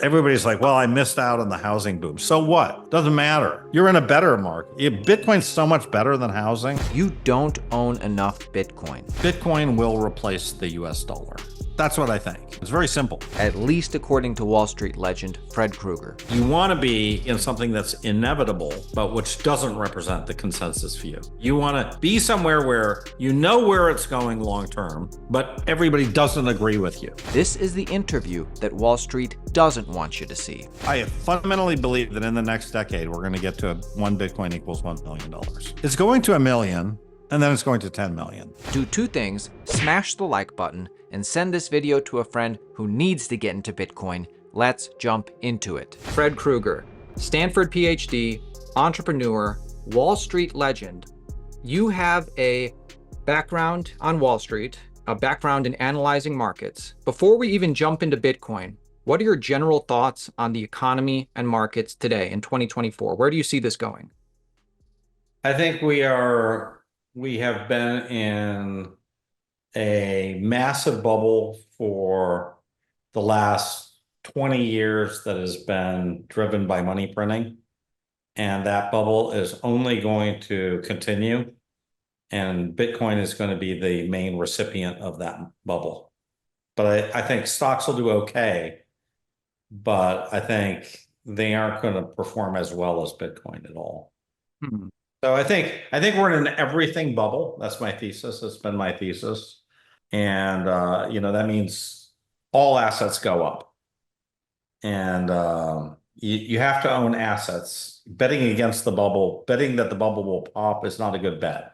Everybody's like, well, I missed out on the housing boom. So what? Doesn't matter. You're in a better market. Bitcoin's so much better than housing. You don't own enough Bitcoin. Bitcoin will replace the US dollar. That's what I think. It's very simple. At least according to Wall Street legend Fred Krueger. You want to be in something that's inevitable, but which doesn't represent the consensus view. You want to be somewhere where you know where it's going long term, but everybody doesn't agree with you. This is the interview that Wall Street doesn't want you to see. I fundamentally believe that in the next decade, we're going to get to one Bitcoin equals $1 million. It's going to 1 million, and then it's going to 10 million. Do two things: smash the like button and send this video to a friend who needs to get into Bitcoin. Let's jump into it. Fred Krueger, Stanford PhD, entrepreneur, Wall Street legend. You have a background on Wall Street, a background in analyzing markets. Before we even jump into Bitcoin, what are your general thoughts on the economy and markets today in 2024? Where do you see this going? I think we have been in a massive bubble for the last 20 years that has been driven by money printing. And that bubble is only going to continue. And Bitcoin is going to be the main recipient of that bubble. But I think stocks will do okay, but I think they aren't going to perform as well as Bitcoin at all. Hmm. So I think we're in an everything bubble. That's my thesis. It's been my thesis. And, that means all assets go up. And you have to own assets. Betting against the bubble, betting that the bubble will pop is not a good bet.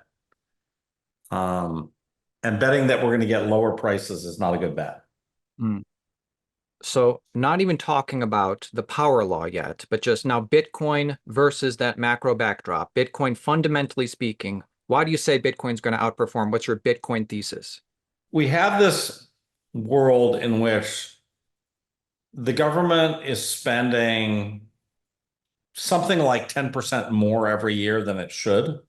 And betting that we're going to get lower prices is not a good bet. Hmm. So not even talking about the power law yet, but just now Bitcoin versus that macro backdrop. Bitcoin, fundamentally speaking, why do you say Bitcoin's going to outperform? What's your Bitcoin thesis? We have this world in which the government is spending something like 10% more every year than it should.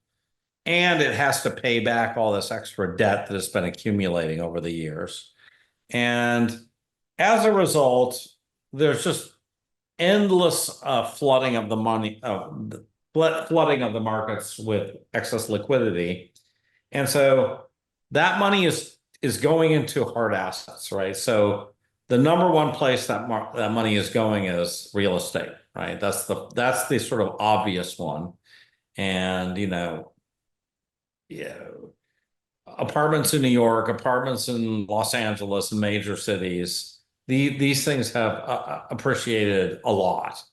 And it has to pay back all this extra debt that has been accumulating over the years. And as a result, there's just endless flooding of the money, flooding of the markets with excess liquidity. And so that money is going into hard assets, right? So the number one place that money is going is real estate, right? That's the sort of obvious one. And, apartments in New York, apartments in Los Angeles, and major cities, these things have appreciated a lot.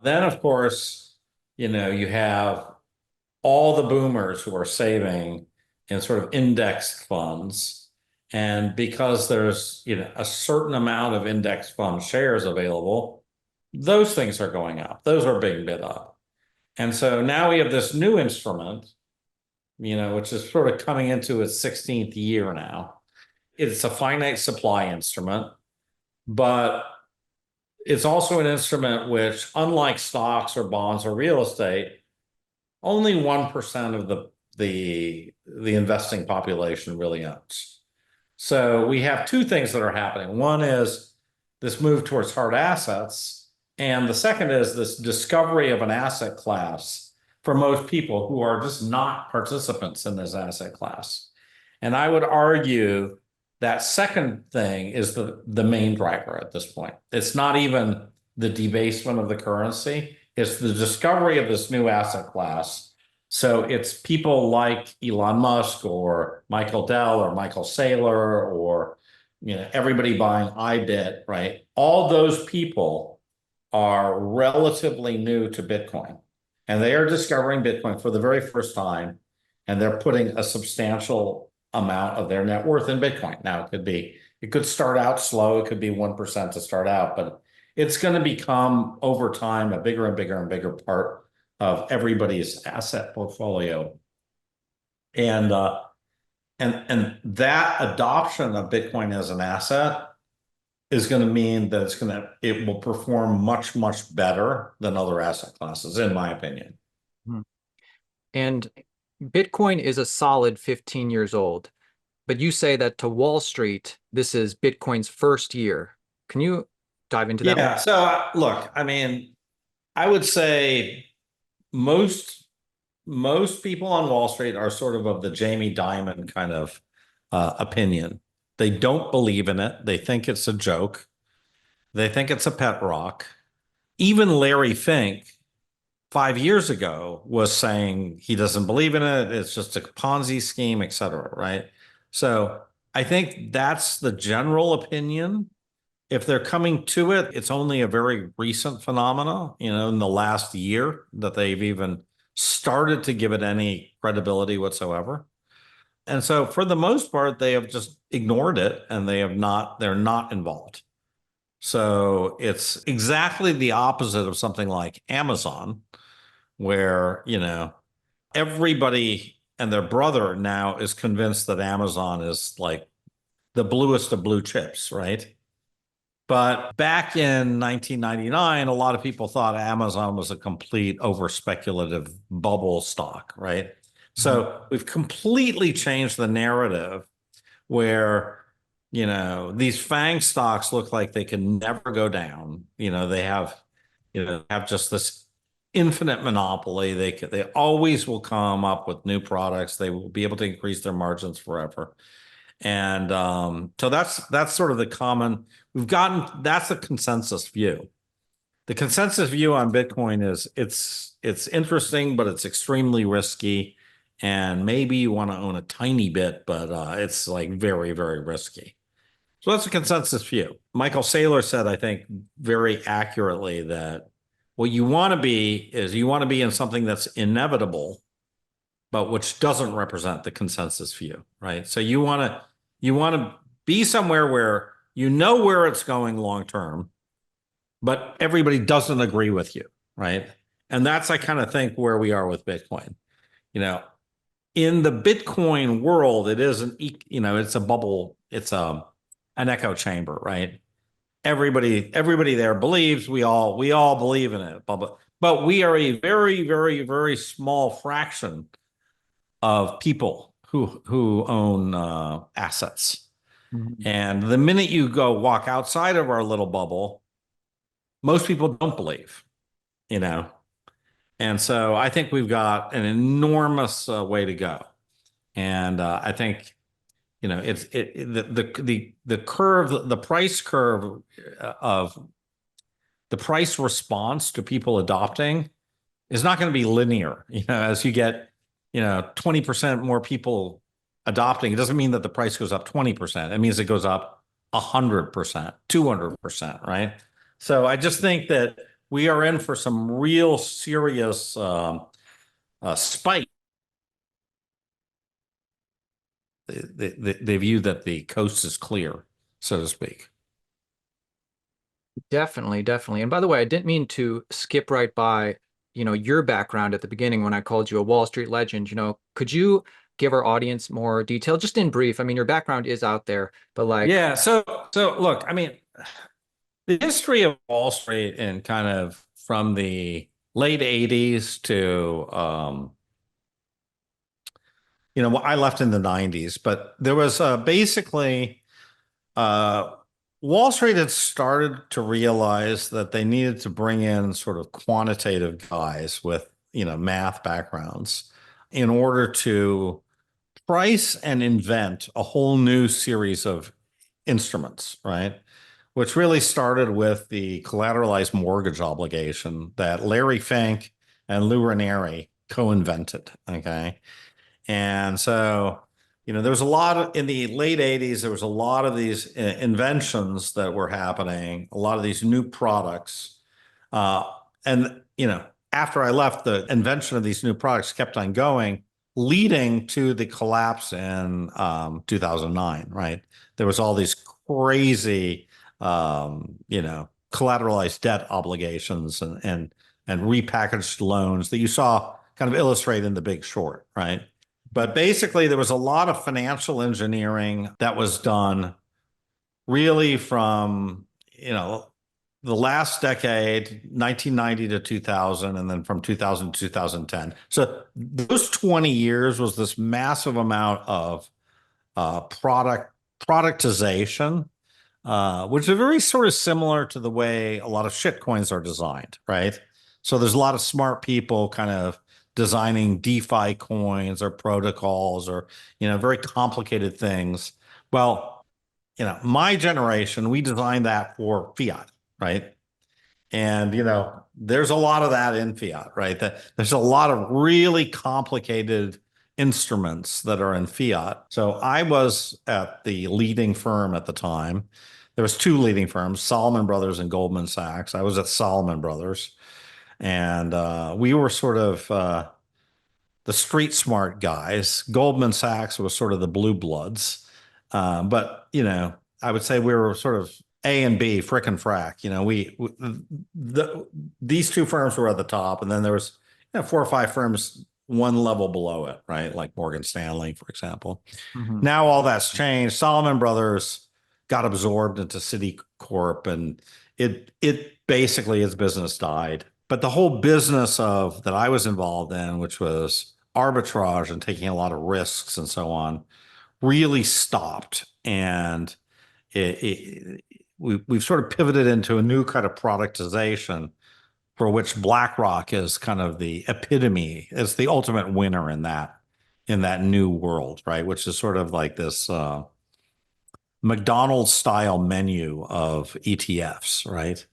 Then, of course, you have all the boomers who are saving in sort of indexed funds. And because there's, a certain amount of index fund shares available, those things are going up. Those are being bid up. And so now we have this new instrument, which is sort of coming into its 16th year now. It's a finite supply instrument, but it's also an instrument which, unlike stocks or bonds or real estate, only 1% of the investing population really owns. So we have two things that are happening. One is this move towards hard assets, and the second is this discovery of an asset class for most people who are just not participants in this asset class. And I would argue that second thing is the main driver at this point. It's not even the debasement of the currency. It's the discovery of this new asset class. So it's people like Elon Musk or Michael Dell or Michael Saylor or, everybody buying iBit, right? All those people are relatively new to Bitcoin, and they are discovering Bitcoin for the very first time, and they're putting a substantial amount of their net worth in Bitcoin. Now, it could start out slow. It could be 1% to start out, but it's going to become over time a bigger and bigger and bigger part of everybody's asset portfolio. And that adoption of Bitcoin as an asset is going to mean that it will perform much, much better than other asset classes, in my opinion. And Bitcoin is a solid 15 years old, but you say that to Wall Street, this is Bitcoin's first year. Can you dive into that one? Yeah. So look, I mean, I would say most most people on Wall Street are sort of the Jamie Dimon kind of opinion. They don't believe in it. They think it's a joke. They think it's a pet rock. Even Larry Fink 5 years ago was saying he doesn't believe in it. It's just a Ponzi scheme, et cetera, right? So I think that's the general opinion. If they're coming to it, it's only a very recent phenomena, in the last year that they've even started to give it any credibility whatsoever. And so for the most part, they have just ignored it and they're not involved. So it's exactly the opposite of something like Amazon, where, everybody and their brother now is convinced that Amazon is like the bluest of blue chips, right? But back in 1999, a lot of people thought Amazon was a complete over speculative bubble stock, right? So we've completely changed the narrative where, these FANG stocks look like they can never go down. They have just this infinite monopoly. They always will come up with new products. They will be able to increase their margins forever. And so that's sort of that's the consensus view. The consensus view on Bitcoin is it's interesting, but it's extremely risky. And maybe you want to own a tiny bit, but it's like very, very risky. So that's a consensus view. Michael Saylor said, I think, very accurately that what you want to be is you want to be in something that's inevitable, but which doesn't represent the consensus view, right? So you want to be somewhere where you know where it's going long term, but everybody doesn't agree with you, right? And that's, I kind of think, where we are with Bitcoin. In the Bitcoin world, it is it's a bubble, it's an echo chamber, right? Everybody there believes, we all believe in it, but we are a very, very, very small fraction of people who own assets. Mhm. And the minute you go walk outside of our little bubble, most people don't believe, you know. And so I think we've got an enormous way to go. And I think, it's the curve, the price curve of the price response to people adopting is not going to be linear. As you get, 20% more people adopting, it doesn't mean that the price goes up 20%. It means it goes up 100%, 200%, right? So I just think that we are in for some real serious spike. They view that the coast is clear, so to speak. Definitely, definitely. And by the way, I didn't mean to skip right by, your background at the beginning when I called you a Wall Street legend. Could you give our audience more detail, just in brief? I mean, your background is out there, but like, Yeah. So look, I mean, the history of Wall Street and kind of from the late 80s to I left in the 90s, but there was basically uh, Wall Street had started to realize that they needed to bring in sort of quantitative guys with, math backgrounds in order to price and invent a whole new series of instruments, right? Which really started with the collateralized mortgage obligation that Larry Fink and Lou Ranieri co-invented, okay? And so, there was a lot in the late 80s, there was a lot of these inventions that were happening, a lot of these new products. And, after I left, the invention of these new products kept on going, leading to the collapse in 2009, right? There was all these crazy, collateralized debt obligations and repackaged loans that you saw kind of illustrate in The Big Short, right? But basically, there was a lot of financial engineering that was done really from, the last decade, 1990 to 2000, and then from 2000 to 2010. So those 20 years was this massive amount of productization which are very sort of similar to the way a lot of shit coins are designed, right? So there's a lot of smart people kind of designing DeFi coins or protocols or, very complicated things. Well, my generation, we designed that for fiat, right? And, there's a lot of that in fiat, right? That there's a lot of really complicated instruments that are in fiat. So I was at the leading firm at the time. There was two leading firms, Salomon Brothers and Goldman Sachs. I was at Salomon Brothers, and we were sort of the street smart guys. Goldman Sachs was sort of the blue bloods. But, I would say we were sort of A and B, frick and frack. These two firms were at the top, and then there was 4 or 5 firms one level below it, right? Like Morgan Stanley, for example. Mhm. Now all that's changed. Salomon Brothers got absorbed into Citicorp, and it basically its business died. But the whole business of that I was involved in, which was arbitrage and taking a lot of risks and so on, really stopped. And we've sort of pivoted into a new kind of productization for which BlackRock is kind of the epitome. It's the ultimate winner in that new world, right? Which is sort of like this McDonald's style menu of ETFs, right?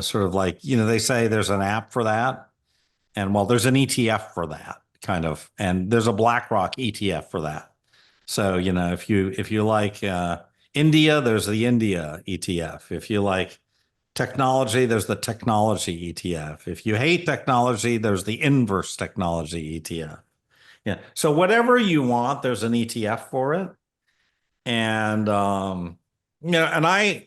Sort of like, they say there's an app for that. And well, there's an ETF for that kind of, and there's a BlackRock ETF for that. So, if you like India, there's the India ETF. If you like technology, there's the technology ETF. If you hate technology, there's the inverse technology ETF. Yeah. So whatever you want, there's an ETF for it. And and I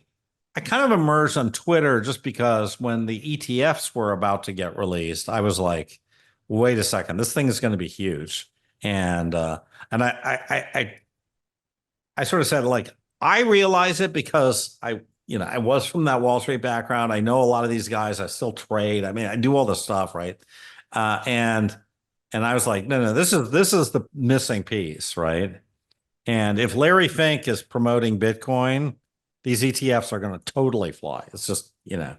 kind of emerged on Twitter just because when the ETFs were about to get released, I was like, wait a second, this thing is going to be huge. And I sort of said, like, I realize it because I was from that Wall Street background. I know a lot of these guys. I still trade. I mean, I do all this stuff, right? And I was like, no, this is the missing piece, right? And if Larry Fink is promoting Bitcoin, these ETFs are going to totally fly. It's just, so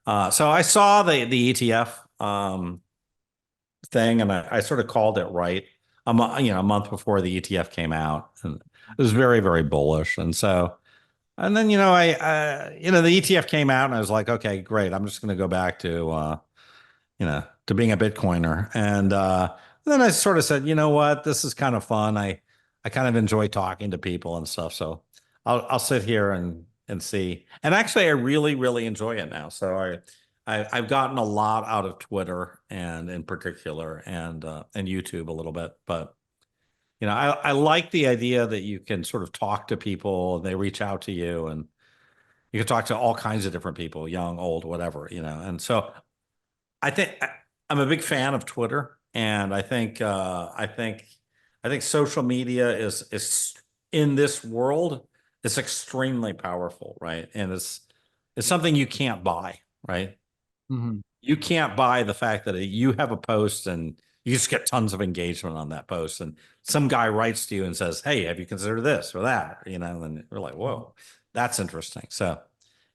I saw the ETF thing, and I sort of called it right a month before the ETF came out, and it was very, very bullish. And so, and then, the ETF came out, and I was like, okay, great. I'm just going to go back to being a Bitcoiner. And then I sort of said, you know what, this is kind of fun. I kind of enjoy talking to people and stuff. So I'll sit here and see. And actually, I really, really enjoy it now. So I've gotten a lot out of Twitter, and in particular, and YouTube a little bit. But I like the idea that you can sort of talk to people, and they reach out to you, and you can talk to all kinds of different people, young, old, whatever. And so I think I'm a big fan of Twitter, and I think social media is in this world, it's extremely powerful, right? And it's something you can't buy, right? Mhm. You can't buy the fact that you have a post and you just get tons of engagement on that post, and some guy writes to you and says, "Hey, have you considered this or that?" And we're like, "Whoa, that's interesting." So,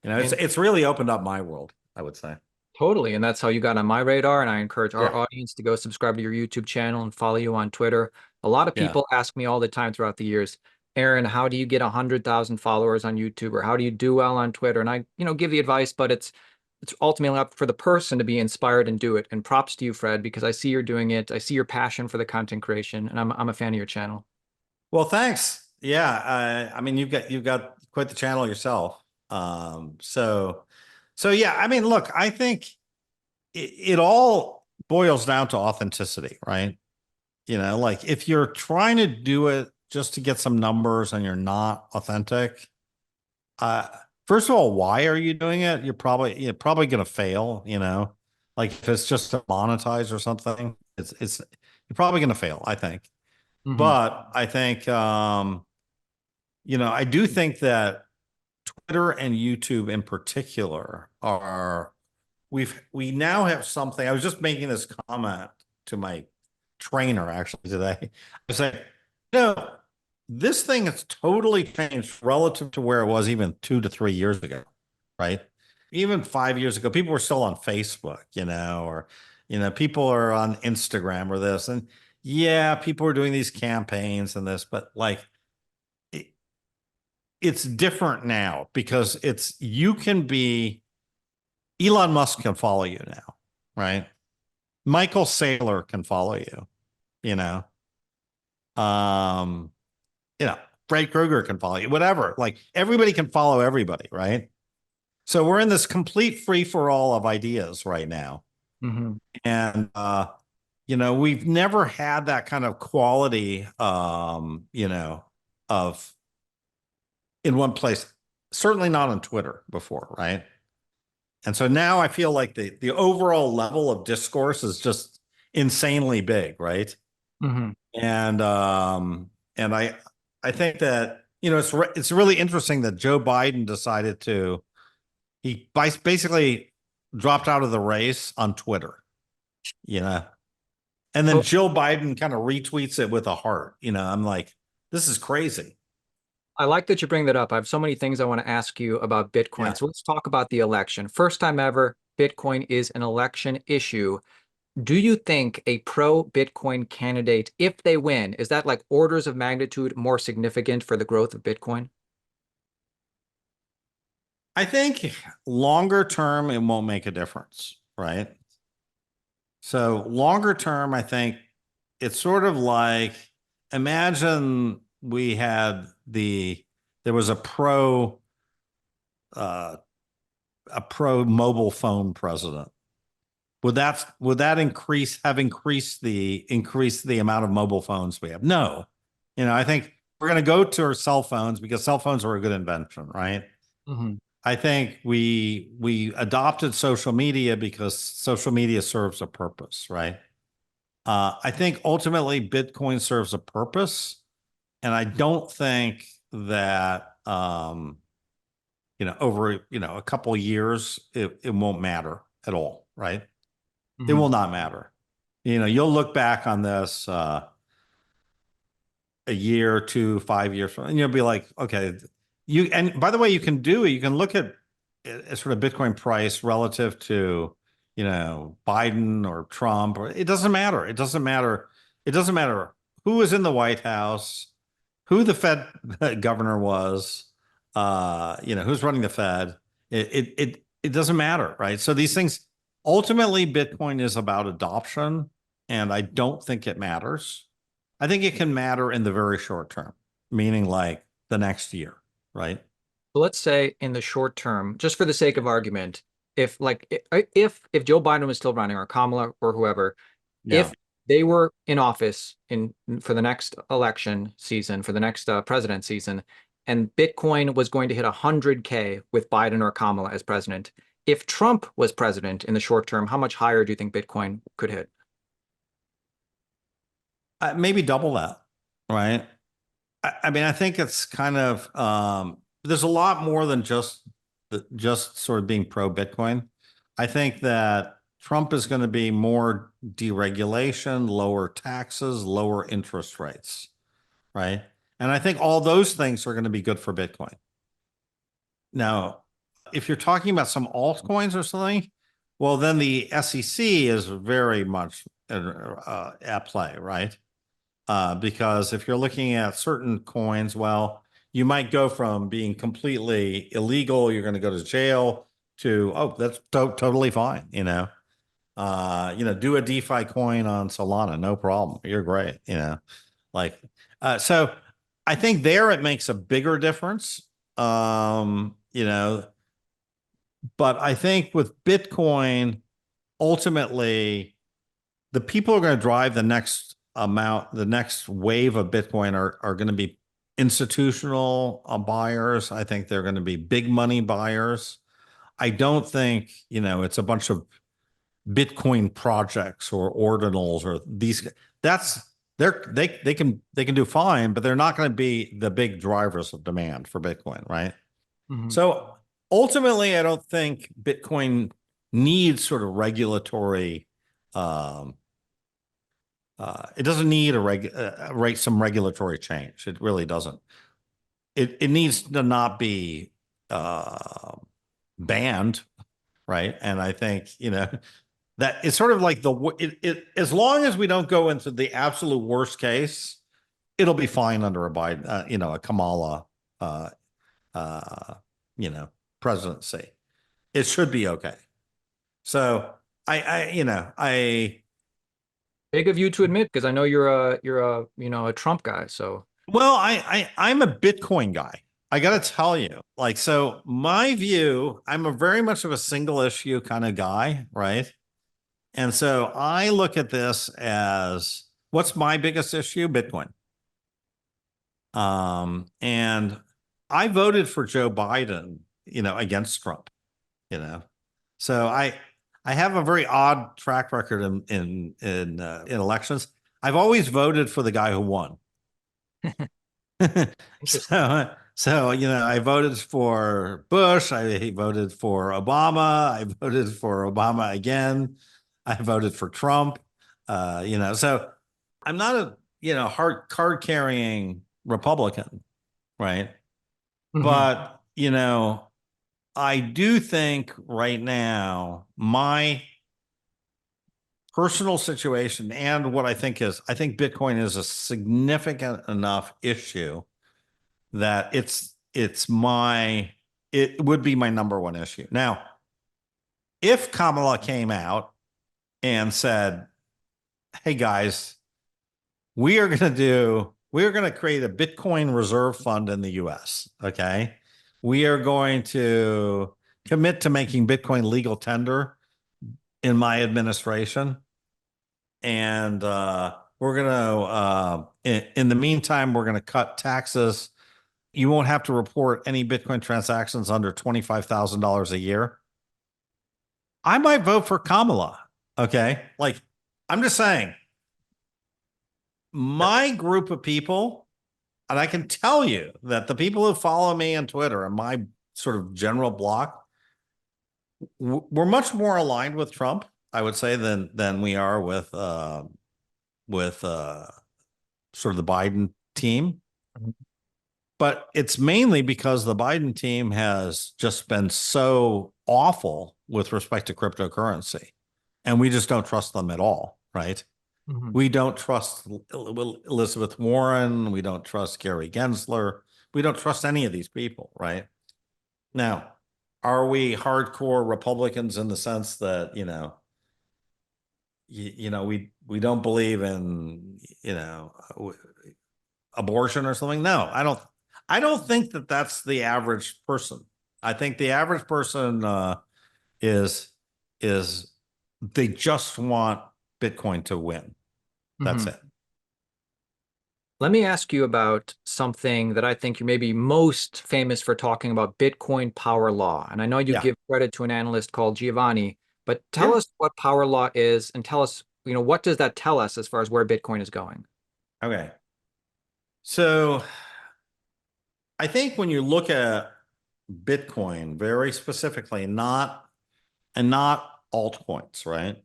it's And it's really opened up my world, I would say. totally. And that's how you got on my radar. And I encourage our Yeah. audience to go subscribe to your YouTube channel and follow you on Twitter. A lot of Yeah. people ask me all the time throughout the years, Aaron, how do you get 100,000 followers on YouTube, or how do you do well on Twitter? And I, give the advice, but it's ultimately up for the person to be inspired and do it. And props to you, Fred, because I see you're doing it. I see your passion for the content creation, and I'm a fan of your channel. Well, thanks. Yeah. I mean, you've got quite the channel yourself. So yeah, I mean, look, I think it all boils down to authenticity, right? Like if you're trying to do it just to get some numbers and you're not authentic, uh, first of all, why are you doing it? You're probably going to fail. Like if it's just to monetize or something, it's you're probably going to fail, I think. Hmm. But I think, I do think that Twitter and YouTube in particular we now have something. I was just making this comment to my trainer actually today. I was like, you know, this thing has totally changed relative to where it was even 2 to 3 years ago, right? Even 5 years ago, people were still on Facebook, or, people are on Instagram or this. And yeah, people were doing these campaigns and this, but like, it's different now because you can be, Elon Musk can follow you now, right? Michael Saylor can follow you, you know, um, Fred Krueger can follow you, whatever. Like everybody can follow everybody, right? So we're in this complete free for all of ideas right now. Mm-hmm. And, we've never had that kind of quality, of in one place, certainly not on Twitter before, right? And so now I feel like the overall level of discourse is just insanely big, right? Mm-hmm. And I think that it's really interesting that Joe Biden decided he basically dropped out of the race on Twitter, and then Well, Jill Biden kind of retweets it with a heart. I'm like, this is crazy. I like that you bring that up. I have so many things I want to ask you about Bitcoin. Yeah. So let's talk about the election. First time ever, Bitcoin is an election issue. Do you think a pro-Bitcoin candidate, if they win, is that like orders of magnitude more significant for the growth of Bitcoin? I think longer term, it won't make a difference, right? So longer term, I think it's sort of like, imagine there was uh, a pro mobile phone president. Would that increased the amount of mobile phones we have? No. I think we're going to go to our cell phones because cell phones were a good invention, right? Mm-hmm. I think we adopted social media because social media serves a purpose, right? I think ultimately Bitcoin serves a purpose, and I don't think that over a couple of years it won't matter at all, right? It Mm-hmm. will not matter. You'll look back on this a year, 2, 5 years from, and you'll be like, okay, and by the way, you can do it. You can look at sort of Bitcoin price relative to, Biden or Trump, or it doesn't matter. It doesn't matter. It doesn't matter who is in the White House, who the Fed governor was, who's running the Fed. It doesn't matter, right? So these things, ultimately, Bitcoin is about adoption, and I don't think it matters. I think it can matter in the very short term, meaning like the next year, right? So let's say in the short term, just for the sake of argument, if Joe Biden was still running or Kamala or whoever, Yeah. if they were in office for the next election season, for the next president season, and Bitcoin was going to hit 100K with Biden or Kamala as president, if Trump was president in the short term, how much higher do you think Bitcoin could hit? Maybe double that, right? I mean, I think it's kind of there's a lot more than just sort of being pro Bitcoin. I think that Trump is going to be more deregulation, lower taxes, lower interest rates, right? And I think all those things are going to be good for Bitcoin. Now, if you're talking about some altcoins or something, well, then the SEC is very much at play, right? Because if you're looking at certain coins, well, you might go from being completely illegal, you're going to go to jail, to, oh, that's totally fine, do a DeFi coin on Solana, no problem. You're great, like, so I think there it makes a bigger difference. But I think with Bitcoin, ultimately, the people who are going to drive the next wave of Bitcoin are going to be institutional buyers. I think they're going to be big money buyers. I don't think, it's a bunch of Bitcoin projects or ordinals or these. They can do fine, but they're not going to be the big drivers of demand for Bitcoin, right? Mhm. So ultimately, I don't think Bitcoin needs sort of regulatory it doesn't need some regulatory change. It really doesn't. It needs to not be banned, right? And I think, that it's sort of like as long as we don't go into the absolute worst case, it'll be fine under a Biden, a Kamala, uh, uh, presidency. It should be okay. So I Big of you to admit, because I know you're a Trump guy. So well, I'm a Bitcoin guy. I got to tell you, like, so my view, I'm a very much of a single issue kind of guy, right? And so I look at this as what's my biggest issue? Bitcoin. And I voted for Joe Biden, against Trump, you know. So I have a very odd track record in elections. I've always voted for the guy who won. So I voted for Bush. I voted for Obama. I voted for Obama again. I voted for Trump. So I'm not a hard card carrying Republican, right? But I do think right now my personal situation and what I think Bitcoin is a significant enough issue that it would be my number one issue. Now, if Kamala came out and said, "Hey guys, we are going to create a Bitcoin reserve fund in the US, okay? We are going to commit to making Bitcoin legal tender in my administration. And we're going to, in the meantime, we're going to cut taxes. You won't have to report any Bitcoin transactions under $25,000 a year." I might vote for Kamala. Okay. Like, I'm just saying, my group of people, and I can tell you that the people who follow me on Twitter and my sort of general block, we're much more aligned with Trump, I would say, than we are with sort of the Biden team. But it's mainly because the Biden team has just been so awful with respect to cryptocurrency, and we just don't trust them at all, right? We don't trust Elizabeth Warren. We don't trust Gary Gensler. We don't trust any of these people, right? Now, are we hardcore Republicans in the sense that, we don't believe in, abortion or something? No, I don't think that that's the average person. I think the average person is they just want Bitcoin to win. That's it. Let me ask you about something that I think you're maybe most famous for talking about, Bitcoin power law. And I know you give credit to an analyst called Giovanni, but tell us what power law is and tell us, what does that tell us as far as where Bitcoin is going? Okay. So I think when you look at Bitcoin very specifically, not altcoins, right?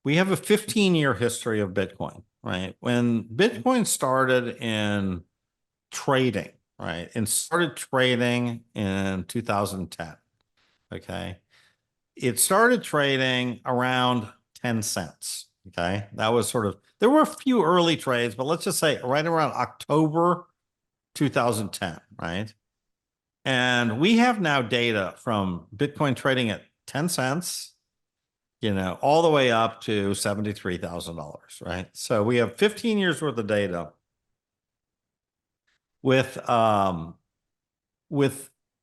We have a 15-year history of Bitcoin, right? When Bitcoin started in trading, right? And started trading in 2010, okay? It started trading around 10 cents, okay? That was there were a few early trades, but let's just say right around October 2010, right? And we have now data from Bitcoin trading at 10 cents, all the way up to $73,000, right? So we have 15 years worth of data with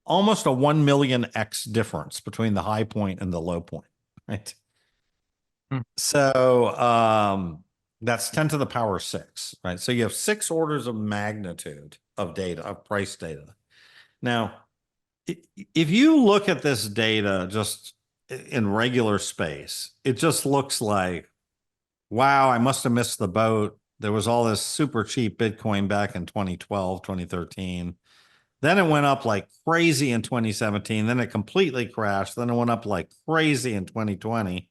almost a 1 million X difference between the high point and the low point, right? So that's 10 to the power 6, right? So you have 6 orders of magnitude of data, of price data. Now, if you look at this data just in regular space, it just looks like, wow, I must have missed the boat. There was all this super cheap Bitcoin back in 2012, 2013. Then it went up like crazy in 2017. Then it completely crashed. Then it went up like crazy in 2020.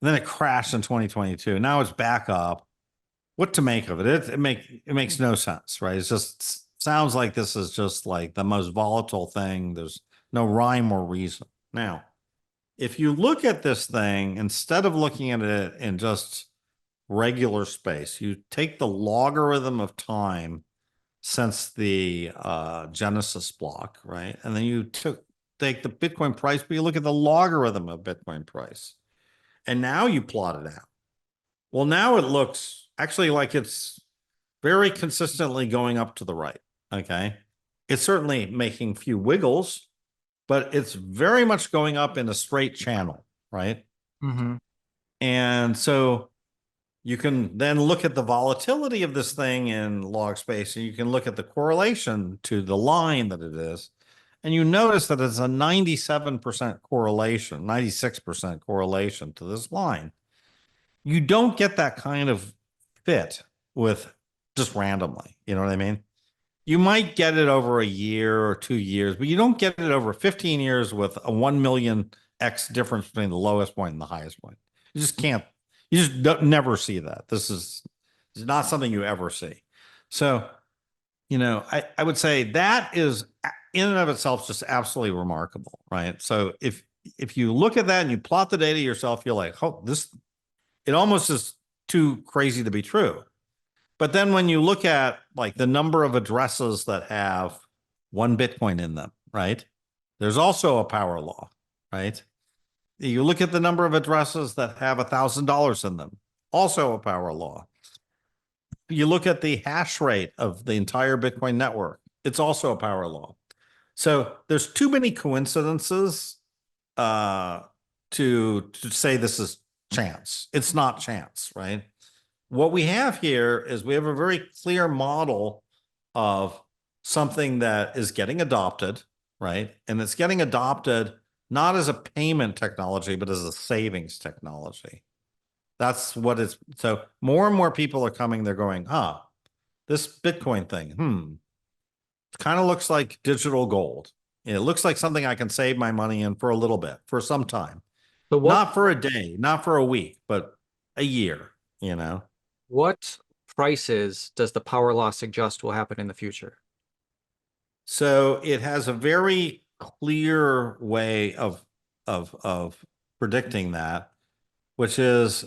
Then it crashed in 2022. Now it's back up. what to make of it. It makes no sense, right? It just sounds like this is just like the most volatile thing. There's no rhyme or reason. Now, if you look at this thing, instead of looking at it in just regular space, you take the logarithm of time since the Genesis block, right? And then you take the Bitcoin price, but you look at the logarithm of Bitcoin price. And now you plot it out. Well, now it looks actually like it's very consistently going up to the right. Okay. It's certainly making few wiggles, but it's very much going up in a straight channel, right? Mm-hmm. And so you can then look at the volatility of this thing in log space, and you can look at the correlation to the line that it is. And you notice that it's a 97% correlation, 96% correlation to this line. You don't get that kind of fit with just randomly. You know what I mean? You might get it over a year or 2 years, but you don't get it over 15 years with a 1 million X difference between the lowest point and the highest point. You just can't, you just never see that. This is not something you ever see. So, I would say that is in and of itself just absolutely remarkable, right? So if you look at that and you plot the data yourself, you're like, oh, it almost is too crazy to be true. But then when you look at like the number of addresses that have 1 Bitcoin in them, right? There's also a power law, right? You look at the number of addresses that have $1,000 in them, also a power law. You look at the hash rate of the entire Bitcoin network, it's also a power law. So there's too many coincidences to say this is chance. It's not chance, right? What we have here is we have a very clear model of something that is getting adopted, right? And it's getting adopted not as a payment technology, but as a savings technology. That's what it's. So more and more people are coming, they're going, this Bitcoin thing, it kind of looks like digital gold. It looks like something I can save my money in for a little bit, for some time. So Not for a day, not for a week, but a year, what prices does the power law suggest will happen in the future? So it has a very clear way of predicting that, which is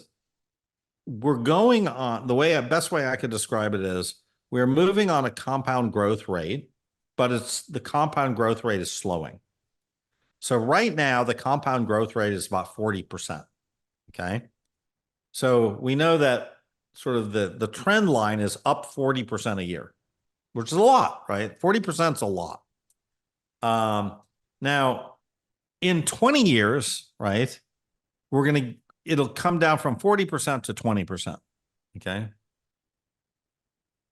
we're going on the best way I could describe it is we're moving on a compound growth rate, but the compound growth rate is slowing. So right now the compound growth rate is about 40%. Okay. So we know that sort of the trend line is up 40% a year, which is a lot, right? 40% is a lot. Now in 20 years, right, it'll come down from 40% to 20%. Okay.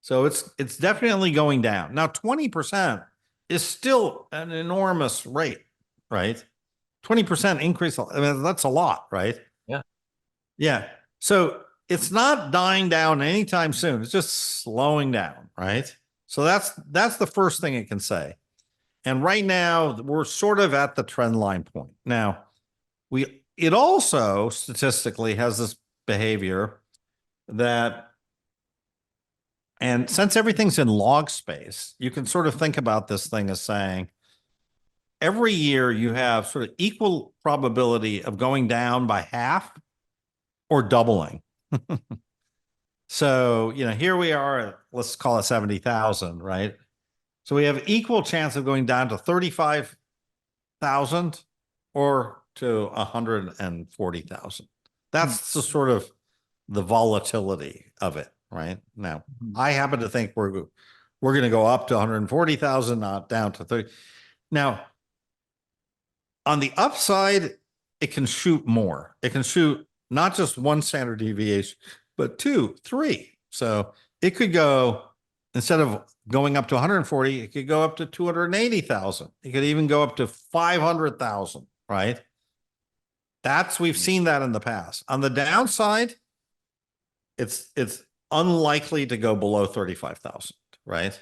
So it's definitely going down. Now 20% is still an enormous rate, right? 20% increase. I mean, that's a lot, right? Yeah. Yeah. So it's not dying down anytime soon. It's just slowing down, right? So that's the first thing it can say. And right now we're sort of at the trend line point. Now, it also statistically has this behavior that, and since everything's in log space, you can sort of think about this thing as saying every year you have sort of equal probability of going down by half or doubling. So, here we are at, let's call it 70,000, right? So we have equal chance of going down to 35,000 or to 140,000. That's the sort of the volatility of it, right? Now, I happen to think we're going to go up to 140,000, not down to 30. Now, on the upside, it can shoot more. It can shoot not just 1 standard deviation, but 2, 3. So it could go, instead of going up to 140, it could go up to 280,000. It could even go up to 500,000, right? We've seen that in the past. On the downside, it's unlikely to go below 35,000, right?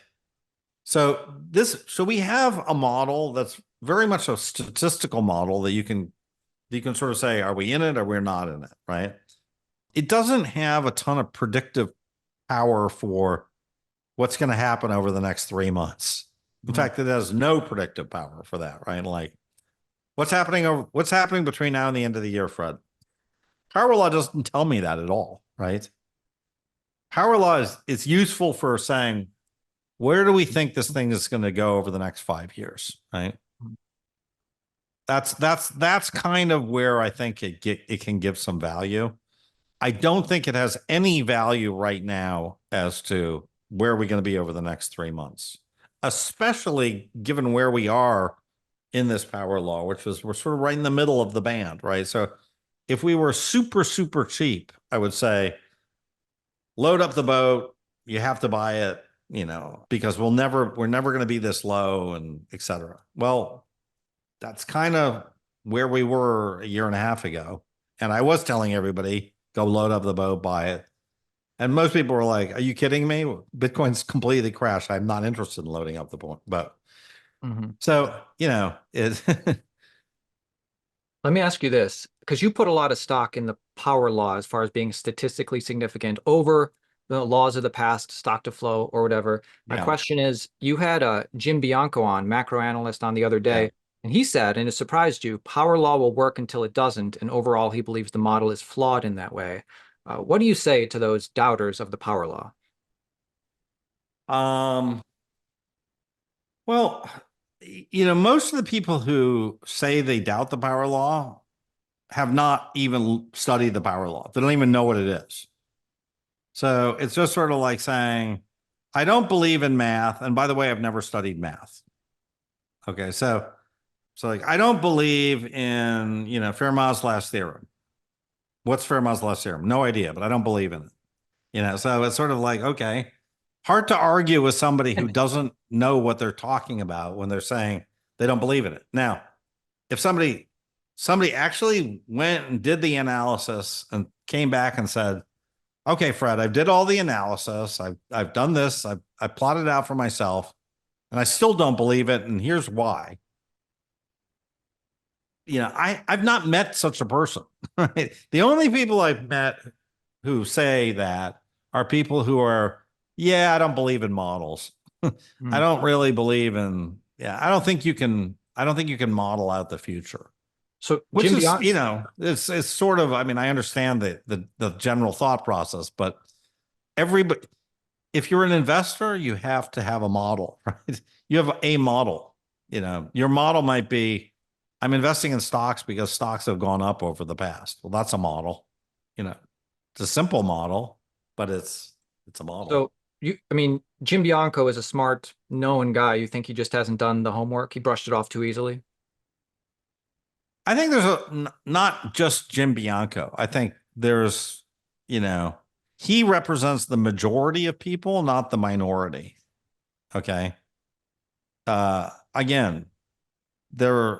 So we have a model that's very much a statistical model that you can sort of say, are we in it or we're not in it, right? It doesn't have a ton of predictive power for what's going to happen over the next 3 months. In fact, it has no predictive power for that, right? Like what's happening between now and the end of the year, Fred? Power law doesn't tell me that at all, right? Power law is useful for saying, where do we think this thing is going to go over the next 5 years, right? That's kind of where I think it can give some value. I don't think it has any value right now as to where are we going to be over the next 3 months, especially given where we are in this power law, which was we're sort of right in the middle of the band, right? So if we were super, super cheap, I would say load up the boat. You have to buy it, because we're never going to be this low and et cetera. Well, that's kind of where we were a year and a half ago. And I was telling everybody, go load up the boat, buy it. And most people were like, are you kidding me? Bitcoin's completely crashed. I'm not interested in loading up the boat. So, it Let me ask you this, because you put a lot of stock in the power law as far as being statistically significant over the laws of the past, stock to flow or whatever. My question is, you had Jim Bianco on, macro analyst, on the other day, and he said, and it surprised you, power law will work until it doesn't, and overall he believes the model is flawed in that way. What do you say to those doubters of the power law? Well, most of the people who say they doubt the power law have not even studied the power law. They don't even know what it is. So it's just sort of like saying, I don't believe in math. And by the way, I've never studied math. Okay. So like, I don't believe in, Fermat's last theorem. What's Fermat's last theorem? No idea, but I don't believe in it. So it's sort of like, okay, hard to argue with somebody who doesn't know what they're talking about when they're saying they don't believe in it. Now, if somebody actually went and did the analysis and came back and said, okay, Fred, I did all the analysis. I've done this. I plotted out for myself and I still don't believe it. And here's why. I've not met such a person. Right? The only people I've met who say that are people who are, I don't believe in models. I don't really believe in, I don't think you can model out the future. So which is, it's sort of, I mean, I understand the general thought process, but everybody, if you're an investor, you have to have a model, right? You have a model, your model might be, I'm investing in stocks because stocks have gone up over the past. Well, that's a model, it's a simple model, but it's a model. So Jim Bianco is a smart, known guy. You think he just hasn't done the homework? He brushed it off too easily? I think there's not just Jim Bianco. I think there's, he represents the majority of people, not the minority. Okay. Again, the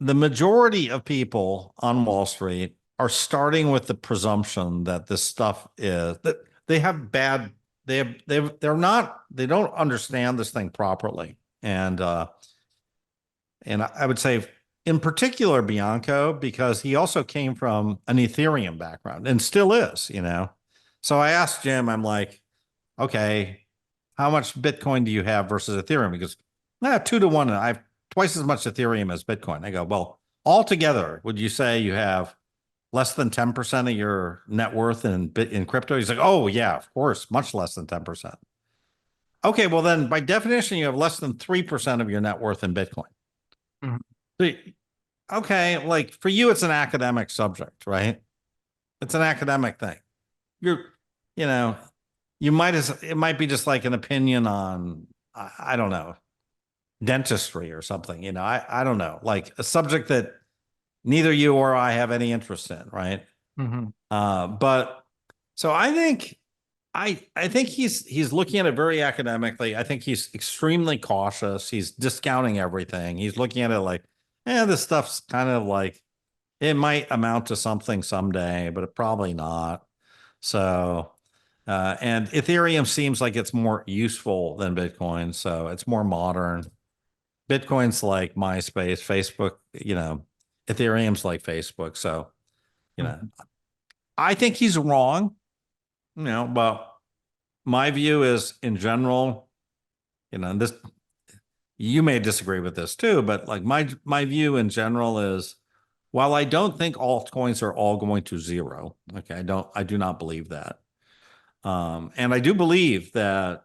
majority of people on Wall Street are starting with the presumption that this stuff is that they don't understand this thing properly. And I would say in particular Bianco, because he also came from an Ethereum background and still is, So I asked Jim, I'm like, okay, how much Bitcoin do you have versus Ethereum? Because 2 to 1, I have twice as much Ethereum as Bitcoin. I go, well, altogether, would you say you have less than 10% of your net worth in crypto? He's like, oh yeah, of course, much less than 10%. Okay, well then by definition, you have less than 3% of your net worth in Bitcoin. Okay, like for you, it's an academic subject, right? It's an academic thing. It might be just like an opinion on, I don't know, dentistry or something, I don't know, like a subject that neither you or I have any interest in, right? But so I think he's looking at it very academically. I think he's extremely cautious. He's discounting everything. He's looking at it like, this stuff's kind of like, it might amount to something someday, but it probably not. So, and Ethereum seems like it's more useful than Bitcoin. So it's more modern. Bitcoin's like MySpace, Facebook, Ethereum's like Facebook. So, I think he's wrong, but my view is in general, and this, you may disagree with this too, but like my view in general is, while I don't think altcoins are all going to zero, okay, I do not believe that. And I do believe that,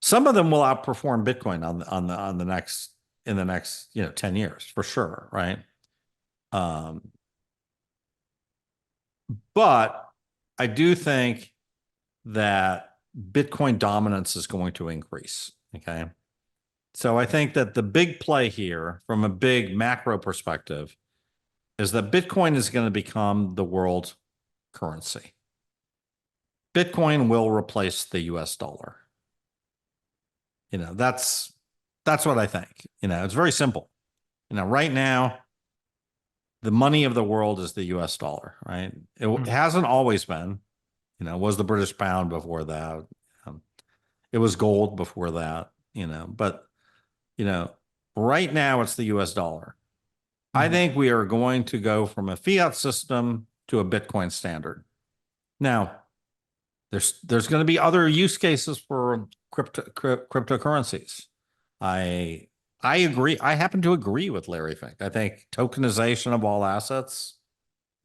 some of them will outperform Bitcoin on the next, in the next, 10 years for sure, right? But I do think that Bitcoin dominance is going to increase. Okay. So I think that the big play here from a big macro perspective is that Bitcoin is going to become the world currency. Bitcoin will replace the US dollar. That's what I think. It's very simple. Right now, the money of the world is the US dollar, right? It hasn't always been, it was the British pound before that. It was gold before that, but, right now it's the US dollar. I think we are going to go from a fiat system to a Bitcoin standard. Now, there's going to be other use cases for cryptocurrencies. I agree. I happen to agree with Larry Fink. I think tokenization of all assets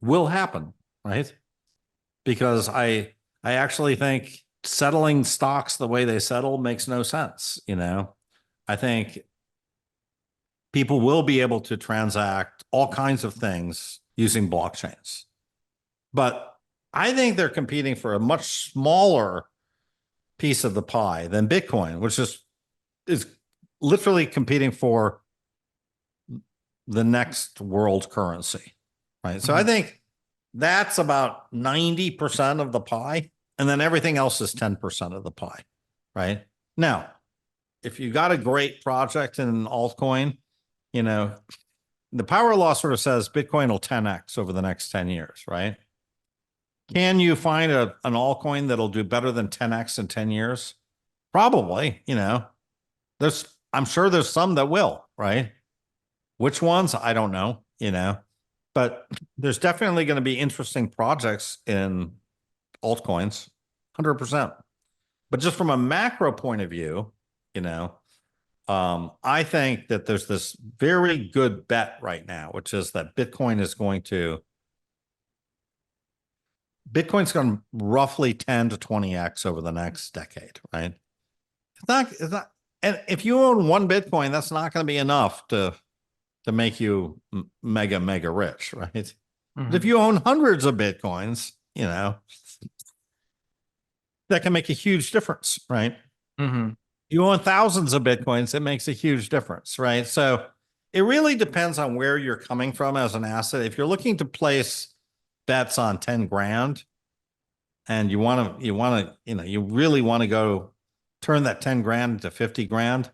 will happen, right? Because I actually think settling stocks the way they settle makes no sense. I think people will be able to transact all kinds of things using blockchains. But I think they're competing for a much smaller piece of the pie than Bitcoin, which is literally competing for the next world currency, right? So I think that's about 90% of the pie, and then everything else is 10% of the pie, right? Now, if you got a great project in an altcoin, the power law sort of says Bitcoin will 10x over the next 10 years, right? Can you find an altcoin that'll do better than 10x in 10 years? Probably, I'm sure there's some that will, right? Which ones? I don't know, but there's definitely going to be interesting projects in altcoins, 100%. But just from a macro point of view, I think that there's this very good bet right now, which is that Bitcoin's going to roughly 10 to 20x over the next decade, right? It's not, and if you own one Bitcoin, that's not going to be enough to make you mega rich, right? But if you own hundreds of Bitcoins, that can make a huge difference, right? You own thousands of Bitcoins, it makes a huge difference, right? So it really depends on where you're coming from as an asset. If you're looking to place bets on 10 grand and you really want to go turn that 10 grand into 50 grand,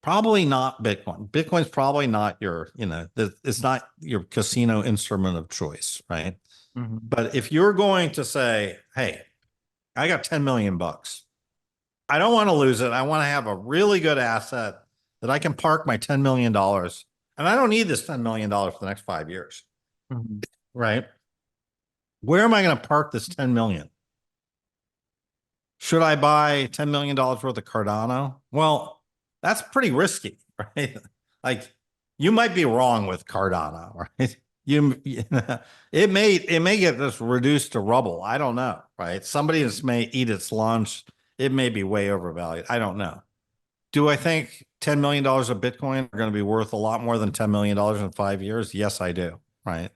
probably not Bitcoin. Bitcoin's probably not it's not your casino instrument of choice, right? But if you're going to say, hey, I got 10 million bucks. I don't want to lose it. I want to have a really good asset that I can park my $10 million. And I don't need this $10 million for the next 5 years, right? Where am I going to park this 10 million? Should I buy $10 million worth of Cardano? Well, that's pretty risky, right? Like, you might be wrong with Cardano, right? It may get just reduced to rubble. I don't know, right? Somebody just may eat its lunch. It may be way overvalued. I don't know. Do I think $10 million of Bitcoin are going to be worth a lot more than $10 million in 5 years? Yes, I do, right?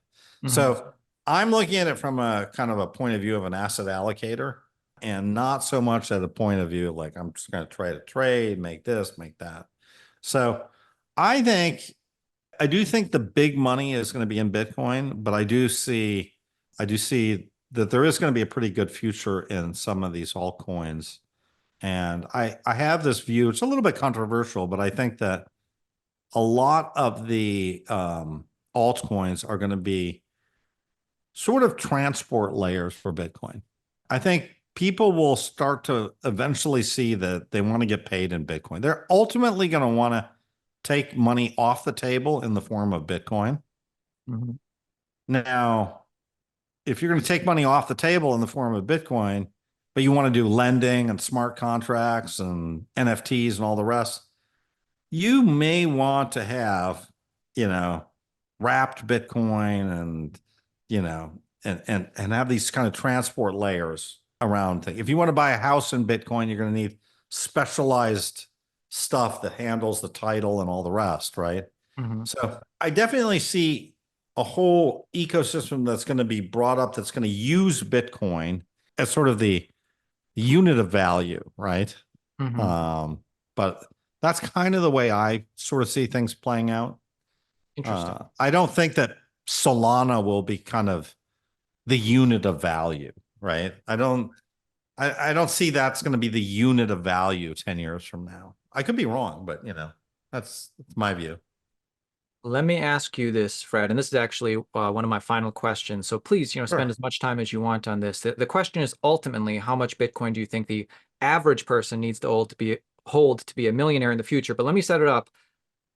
So I'm looking at it from a kind of a point of view of an asset allocator, and not so much at a point of view like I'm just going to try to trade, make this, make that. So I do think the big money is going to be in Bitcoin, but I do see that there is going to be a pretty good future in some of these altcoins. And I have this view, it's a little bit controversial, but I think that a lot of the altcoins are going to be sort of transport layers for Bitcoin. I think people will start to eventually see that they want to get paid in Bitcoin. They're ultimately going to want to take money off the table in the form of Bitcoin. Now, if you're going to take money off the table in the form of Bitcoin but you want to do lending and smart contracts and NFTs and all the rest, you may want to have, wrapped Bitcoin and, and have these kind of transport layers around things. If you want to buy a house in Bitcoin, you're going to need specialized stuff that handles the title and all the rest, right? Mm-hmm. So I definitely see a whole ecosystem that's going to be brought up that's going to use Bitcoin as sort of the unit of value, right? Mm-hmm. But that's kind of the way I sort of see things playing out. Interesting. I don't think that Solana will be kind of the unit of value, right? I don't see that's going to be the unit of value 10 years from now. I could be wrong, but that's my view. Let me ask you this, Fred, and this is actually one of my final questions. So please, spend Sure. as much time as you want on this. The question is ultimately, how much Bitcoin do you think the average person needs to hold to be a millionaire in the future? But let me set it up,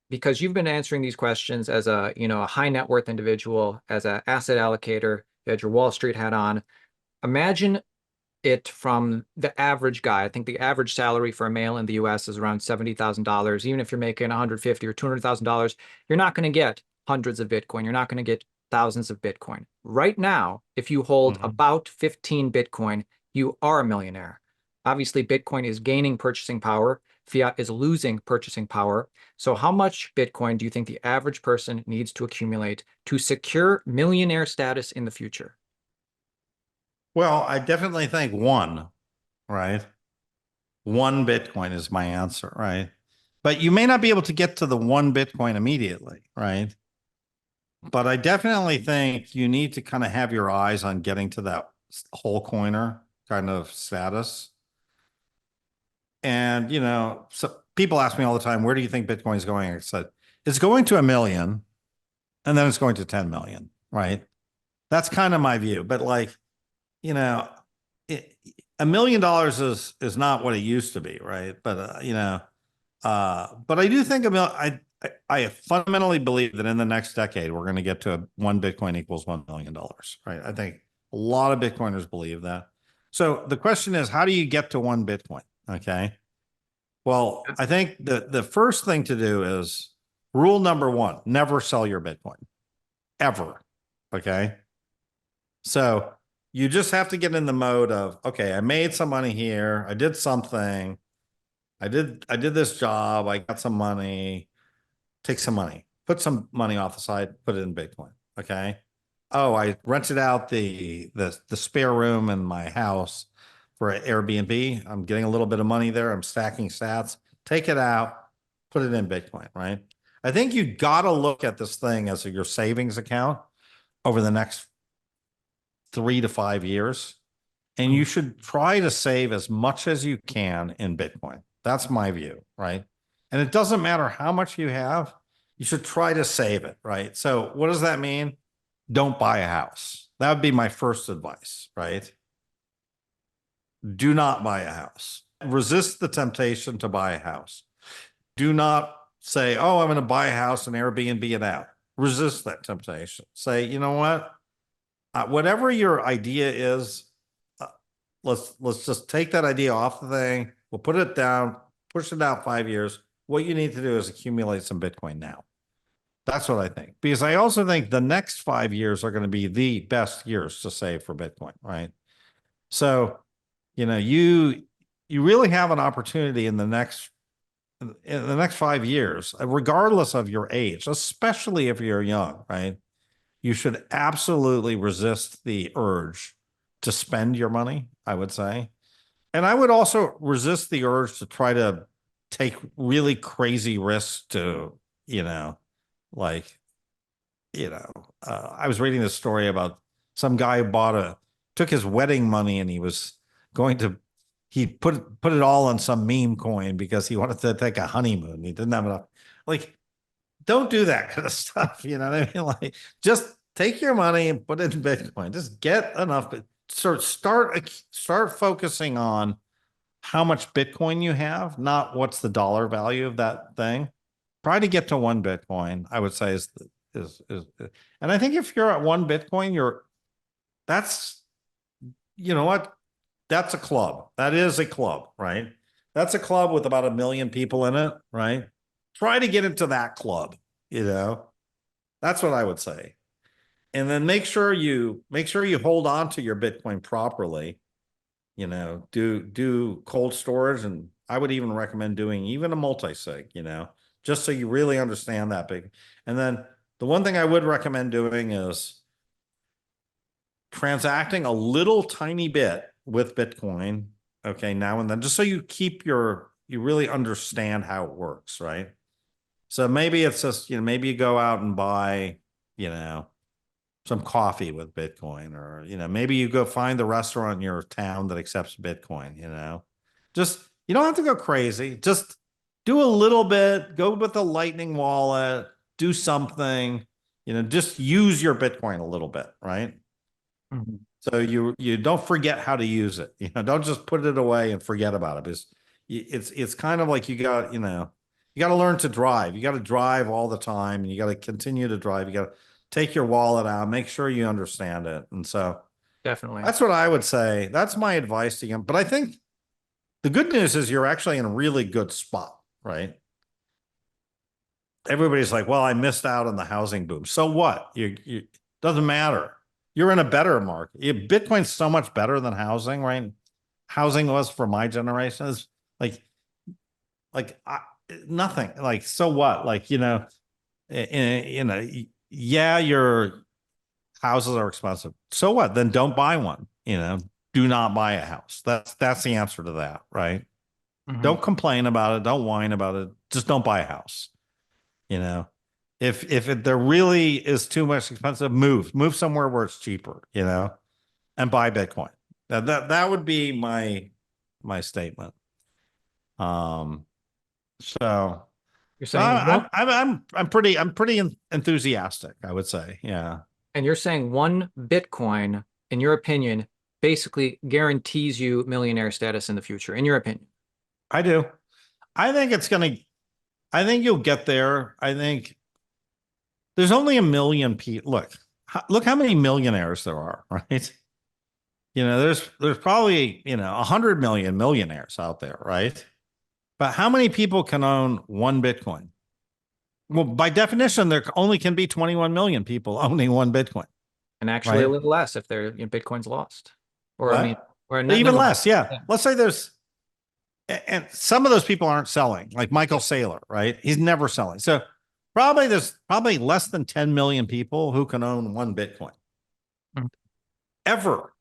because you've been answering these questions as a high net worth individual, as an asset allocator. You had your Wall Street hat on. Imagine it from the average guy. I think the average salary for a male in the US is around $70,000. Even if you're making $150,000 or $200,000, you're not going to get hundreds of Bitcoin. You're not going to get thousands of Bitcoin. Right now, if you hold about 15 Bitcoin, you are a millionaire. Obviously, Bitcoin is gaining purchasing power. Fiat is losing purchasing power. So how much Bitcoin do you think the average person needs to accumulate to secure millionaire status in the future? Well, I definitely think one, right? One Bitcoin is my answer, right? But you may not be able to get to the one Bitcoin immediately, right? But I definitely think you need to kind of have your eyes on getting to that whole coiner kind of status. And, so people ask me all the time, where do you think Bitcoin is going? I said, it's going to 1 million and then it's going to 10 million, right? That's kind of my view. But like, $1 million is not what it used to be, right? But but I do think I fundamentally believe that in the next decade we're going to get to one Bitcoin equals $1 million, right? I think a lot of Bitcoiners believe that. So the question is, how do you get to one Bitcoin? Okay. Well, I think the first thing to do is rule number one: never sell your Bitcoin, ever. Okay. So you just have to get in the mode of, okay, I made some money here. I did something. I did this job. I got some money. Take some money. Put some money off the side. Put it in Bitcoin. Okay. Oh, I rented out the spare room in my house for an Airbnb. I'm getting a little bit of money there. I'm stacking sats. Take it out. Put it in Bitcoin. Right. I think you got to look at this thing as your savings account over the next 3 to 5 years. And you should try to save as much as you can in Bitcoin. That's my view, right? And it doesn't matter how much you have, you should try to save it, right? So what does that mean? Don't buy a house. That would be my first advice, right? Do not buy a house. Resist the temptation to buy a house. Do not say, oh, I'm going to buy a house and Airbnb it out. Resist that temptation. Say, you know what? Whatever your idea is, let's just take that idea off the thing. We'll put it down, push it out 5 years. What you need to do is accumulate some Bitcoin now. That's what I think. Because I also think the next 5 years are going to be the best years to save for Bitcoin, right? So, you really have an opportunity in the next 5 years, regardless of your age, especially if you're young, right? You should absolutely resist the urge to spend your money, I would say. And I would also resist the urge to try to take really crazy risks to, like, I was reading this story about some guy who took his wedding money and he put it all on some meme coin because he wanted to take a honeymoon. He didn't have enough. Like, don't do that kind of stuff. You know what I mean? Like, just take your money and put it in Bitcoin. Just get enough. Start focusing on how much Bitcoin you have, not what's the dollar value of that thing. Try to get to one Bitcoin, I would say is, and I think if you're at one Bitcoin, that's, you know what? that's a club. That is a club, right? That's a club with about 1 million people in it, right? Try to get into that club, you know. That's what I would say. And then make sure you hold on to your Bitcoin properly. You know, do cold storage, and I would even recommend doing even a multi-sig, you know, just so you really understand that big. And then the one thing I would recommend doing is transacting a little tiny bit with Bitcoin, okay, now and then, just so you really understand how it works, right? So maybe it's just, you know, maybe you go out and buy, you know, some coffee with Bitcoin, or, you know, maybe you go find the restaurant in your town that accepts Bitcoin, you know, just, you don't have to go crazy. Just do a little bit, go with the Lightning wallet, do something, you know, just use your Bitcoin a little bit, right? Mm-hmm. So you don't forget how to use it. You know, don't just put it away and forget about it. Because it's kind of like you got, you know, you got to learn to drive. You got to drive all the time, and you got to continue to drive. You got to take your wallet out, make sure you understand it. And so Definitely. that's what I would say. That's my advice to you. But I think the good news is you're actually in a really good spot, right? Everybody's like, well, I missed out on the housing boom. So what? You doesn't matter. You're in a better market. Bitcoin's so much better than housing, right? Housing was for my generation. It's nothing. Like, so what? Like, you know, yeah, your houses are expensive. So what? Then don't buy one. You know, do not buy a house. That's the answer to that, right? Mm-hmm. Don't complain about it. Don't whine about it. Just don't buy a house. You know, if there really is too much expensive, move somewhere where it's cheaper, you know, and buy Bitcoin. That would be my statement. So You're saying one, I'm pretty enthusiastic, I would say. Yeah. and you're saying one Bitcoin, in your opinion, basically guarantees you millionaire status in the future, in your opinion. I do. I think I think you'll get there. I think there's only 1 million people. Look how many millionaires there are, right? You know, there's probably, you know, 100 million millionaires out there, right? But how many people can own one Bitcoin? Well, by definition, there only can be 21 million people owning one Bitcoin. And actually Right. a little less if their Bitcoin's lost. Or What? I mean, or Even never mind. less, yeah. Yeah. Let's say and some of those people aren't selling, like Michael Saylor, right? He's never selling. So there's probably less than 10 million people who can own one Bitcoin. Mhm. Ever.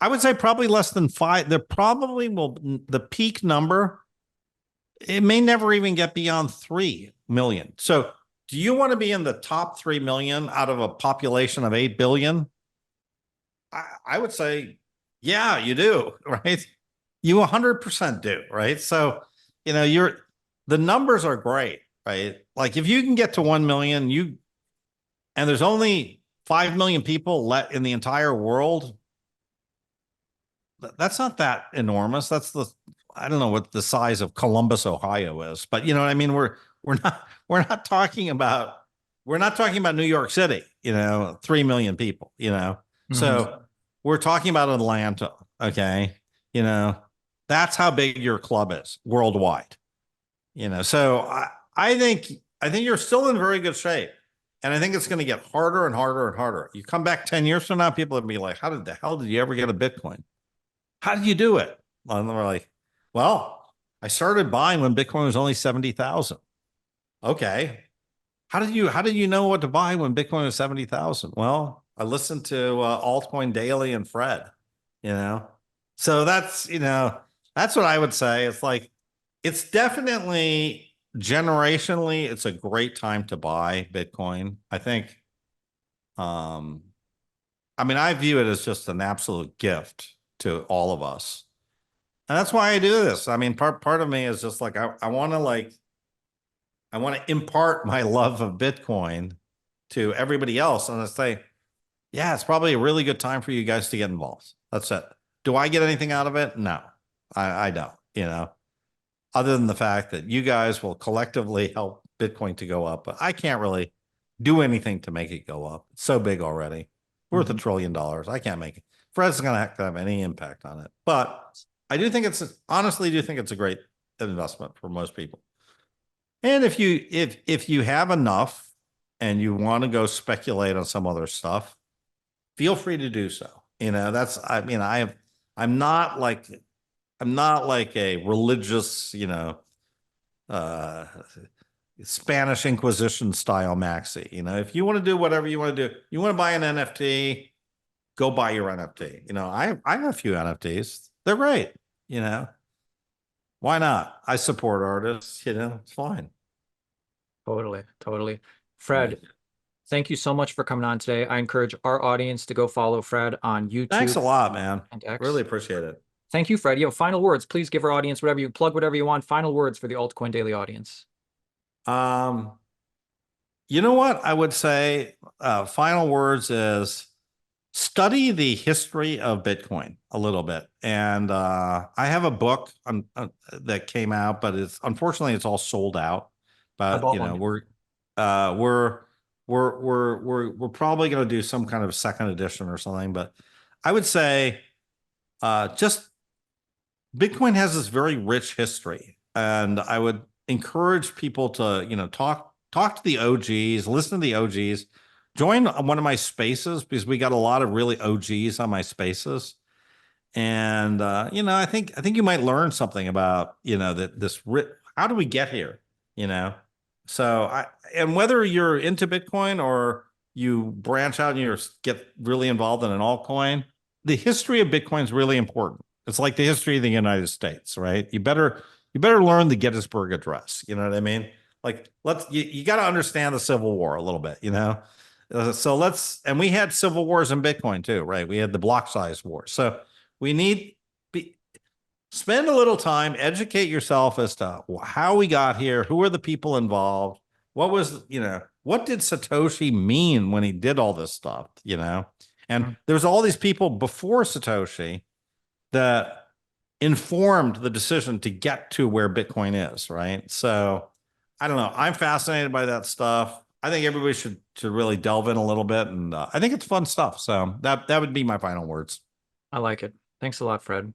I would say probably less than 5. There probably will, the peak number, it may never even get beyond 3 million. So do you want to be in the top 3 million out of a population of 8 billion? I would say, yeah, you do, right? You 100% do, right? So, you know, the numbers are great, right? Like if you can get to 1 million, and there's only 5 million people let in the entire world, that's not that enormous. I don't know what the size of Columbus, Ohio is, but you know what I mean? We're not talking about New York City, you know, 3 million people, you know. So we're talking about Atlanta, okay? You know, that's how big your club is worldwide. You know, so I think you're still in very good shape. And I think it's going to get harder and harder and harder. You come back 10 years from now, people will be like, how the hell did you ever get a Bitcoin? How did you do it? And we're like, well, I started buying when Bitcoin was only 70,000. Okay. How did you know what to buy when Bitcoin was 70,000? Well, I listened to Altcoin Daily and Fred, you know? So that's, you know, that's what I would say. It's like, it's definitely generationally, it's a great time to buy Bitcoin. I think, I mean, I view it as just an absolute gift to all of us. And that's why I do this. I mean, part of me is just like, I want to impart my love of Bitcoin to everybody else. And I say, yeah, it's probably a really good time for you guys to get involved. That's it. Do I get anything out of it? No, I don't, you know, other than the fact that you guys will collectively help Bitcoin to go up, but I can't really do anything to make it go up. It's so big already. worth $1 trillion. I can't make it. Fred's going to have any impact on it. But I do think honestly do think it's a great investment for most people. And if you have enough and you want to go speculate on some other stuff, feel free to do so. I'm not like a religious, Spanish Inquisition style maxi. If you want to do whatever you want to do, you want to buy an NFT, go buy your NFT. I have a few NFTs. They're great. Why not? I support artists. It's fine. Totally. Fred, Right. thank you so much for coming on today. I encourage our audience to go follow Fred on YouTube. Thanks a lot, man. And X. Really appreciate it. Thank you, Fred. Final words. Please give our audience plug whatever you want. Final words for the Altcoin Daily audience. You know what I would say? Final words is study the history of Bitcoin a little bit. And I have a book that came out, but unfortunately it's all sold out. But we're probably going to do some kind of second edition or something. But I would say just Bitcoin has this very rich history, and I would encourage people to talk to the OGs, listen to the OGs, join one of my spaces, because we got a lot of really OGs on my spaces. And I think you might learn something about how do we get here? So and whether you're into Bitcoin or you branch out and you get really involved in an altcoin, the history of Bitcoin is really important. It's like the history of the United States, right? You better learn the Gettysburg Address. You know what I mean? Like you got to understand the Civil War a little bit, and we had civil wars in Bitcoin too, right? We had the block size war. So we spend a little time, educate yourself as to how we got here, who are the people involved, what did Satoshi mean when he did all this stuff, And there's all these people before Satoshi that informed the decision to get to where Bitcoin is, right? So I don't know. I'm fascinated by that stuff. I think everybody should really delve in a little bit, and I think it's fun stuff. So that would be my final words. I like it. Thanks a lot, Fred.